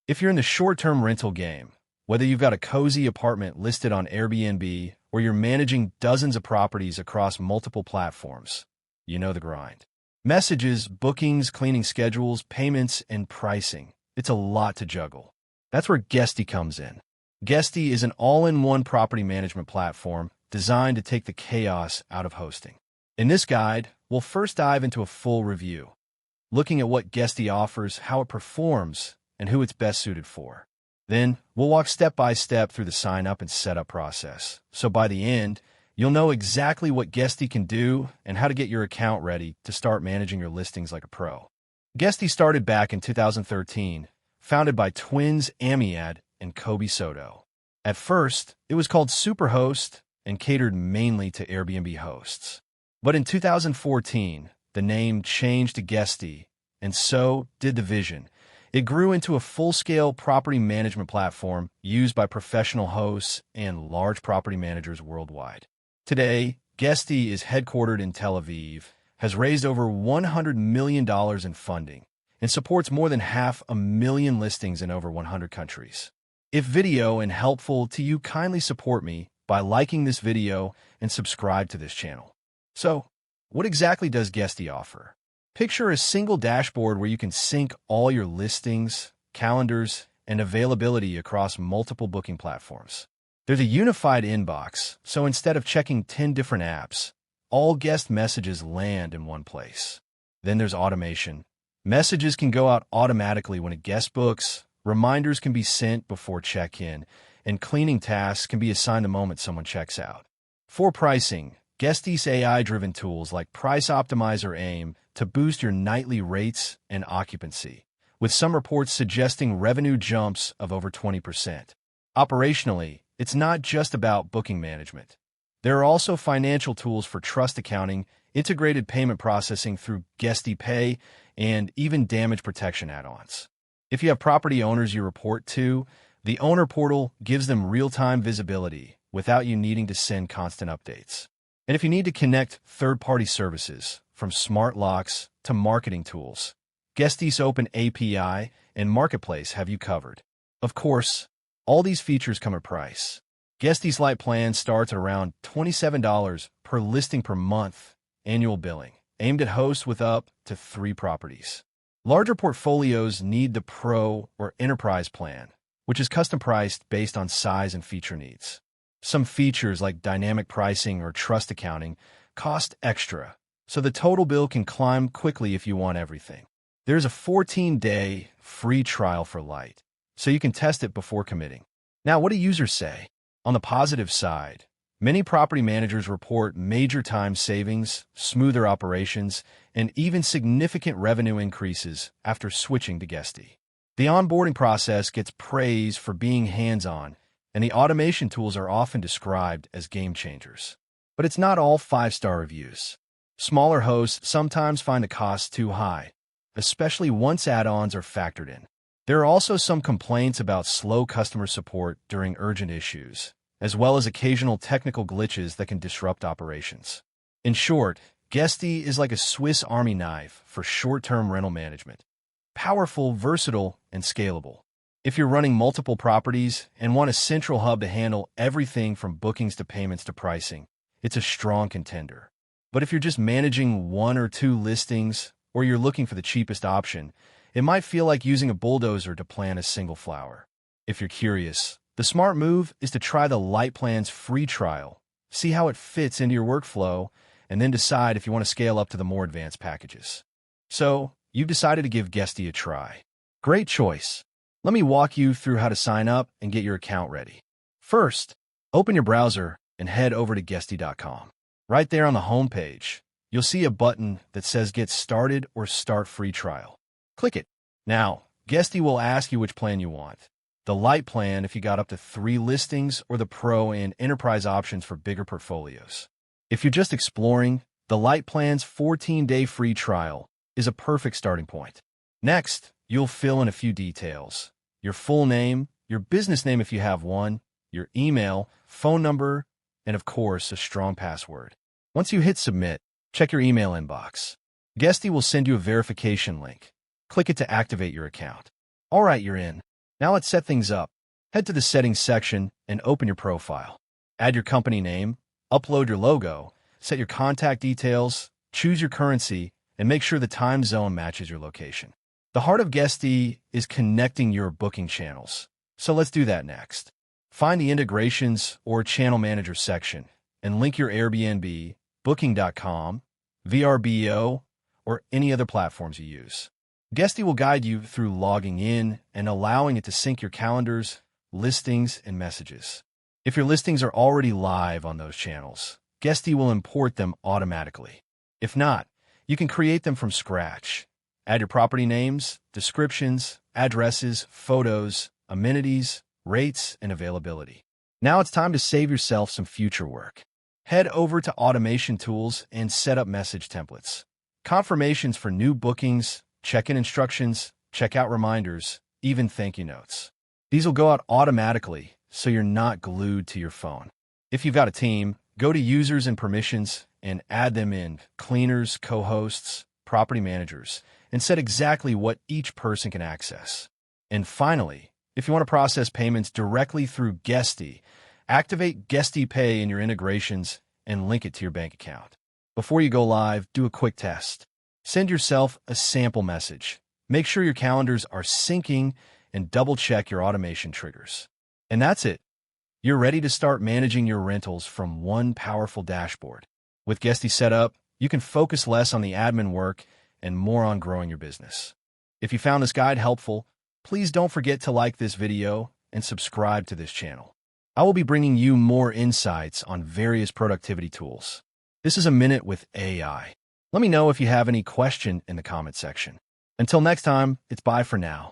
If you're in the short-term rental game, whether you've got a cozy apartment listed on Airbnb or you're managing dozens of properties across multiple platforms, you know the grind. Messages, bookings, cleaning schedules, payments, and pricing. It's a lot to juggle. That's where Guesty comes in. Guesty is an all-in-one property management platform designed to take the chaos out of hosting. In this guide, we'll first dive into a full review, looking at what Guesty offers, how it performs, and who it's best suited for. Then, we'll walk step by step through the sign-up and setup process, so by the end, you'll know exactly what Guesty can do and how to get your account ready to start managing your listings like a pro. Guesty started back in 2013, founded by twins Amiad and Kobe Soto. At first, it was called Superhost and catered mainly to Airbnb hosts. But in 2014, the name changed to Guesty, and so did the vision. It grew into a full-scale property management platform used by professional hosts and large property managers worldwide. Today, Guesty is headquartered in Tel Aviv, has raised over $100 million in funding, and supports more than 500,000 listings in over 100 countries. If video and helpful to you, kindly support me by liking this video and subscribe to this channel. So, what exactly does Guesty offer? Picture a single dashboard where you can sync all your listings, calendars, and availability across multiple booking platforms. There's a unified inbox, so instead of checking 10 different apps, all guest messages land in one place. Then there's automation. Messages can go out automatically when a guest books, reminders can be sent before check-in, and cleaning tasks can be assigned the moment someone checks out. For pricing, Guesty's AI-driven tools like Price Optimizer aim to boost your nightly rates and occupancy, with some reports suggesting revenue jumps of over 20%. Operationally, it's not just about booking management. There are also financial tools for trust accounting, integrated payment processing through Guesty Pay, and even damage protection add-ons. If you have property owners you report to, the owner portal gives them real-time visibility without you needing to send constant updates. And if you need to connect third-party services, from smart locks to marketing tools, Guesty's open API and Marketplace have you covered. Of course, all these features come at a price. Guesty's Lite plan starts at around $27 per listing per month, annual billing, aimed at hosts with up to 3 properties. Larger portfolios need the Pro or Enterprise plan, which is custom priced based on size and feature needs. Some features like dynamic pricing or trust accounting cost extra, so the total bill can climb quickly if you want everything. There's a 14-day free trial for Lite, so you can test it before committing. Now, what do users say? On the positive side, many property managers report major time savings, smoother operations, and even significant revenue increases after switching to Guesty. The onboarding process gets praise for being hands-on, and the automation tools are often described as game changers. But it's not all 5-star reviews. Smaller hosts sometimes find the costs too high, especially once add-ons are factored in. There are also some complaints about slow customer support during urgent issues, as well as occasional technical glitches that can disrupt operations. In short, Guesty is like a Swiss Army knife for short-term rental management. Powerful, versatile, and scalable. If you're running multiple properties and want a central hub to handle everything from bookings to payments to pricing, it's a strong contender. But if you're just managing 1 or 2 listings, or you're looking for the cheapest option, it might feel like using a bulldozer to plant a single flower. If you're curious, the smart move is to try the Lite plan's free trial, see how it fits into your workflow, and then decide if you want to scale up to the more advanced packages. So, you've decided to give Guesty a try. Great choice. Let me walk you through how to sign up and get your account ready. First, open your browser and head over to Guesty.com. Right there on the home page, you'll see a button that says Get Started or Start Free Trial. Click it. Now, Guesty will ask you which plan you want. The Lite plan if you got up to 3 listings, or the Pro and Enterprise options for bigger portfolios. If you're just exploring, the Lite plan's 14-day free trial is a perfect starting point. Next, you'll fill in a few details. Your full name, your business name if you have one, your email, phone number, and of course, a strong password. Once you hit Submit, check your email inbox. Guesty will send you a verification link. Click it to activate your account. All right, you're in. Now let's set things up. Head to the Settings section and open your profile. Add your company name, upload your logo, set your contact details, choose your currency, and make sure the time zone matches your location. The heart of Guesty is connecting your booking channels. So let's do that next. Find the Integrations or Channel Manager section and link your Airbnb, Booking.com, VRBO, or any other platforms you use. Guesty will guide you through logging in and allowing it to sync your calendars, listings, and messages. If your listings are already live on those channels, Guesty will import them automatically. If not, you can create them from scratch. Add your property names, descriptions, addresses, photos, amenities, rates, and availability. Now it's time to save yourself some future work. Head over to Automation Tools and set up message templates. Confirmations for new bookings, check-in instructions, checkout reminders, even thank you notes. These will go out automatically, so you're not glued to your phone. If you've got a team, go to Users and Permissions and add them in cleaners, co-hosts, property managers, and set exactly what each person can access. And finally, if you want to process payments directly through Guesty, activate Guesty Pay in your integrations and link it to your bank account. Before you go live, do a quick test. Send yourself a sample message. Make sure your calendars are syncing and double-check your automation triggers. And that's it. You're ready to start managing your rentals from one powerful dashboard. With Guesty set up, you can focus less on the admin work and more on growing your business. If you found this guide helpful, please don't forget to like this video and subscribe to this channel. I will be bringing you more insights on various productivity tools. This is a Minute with AI. Let me know if you have any question in the comment section. Until next time, it's bye for now.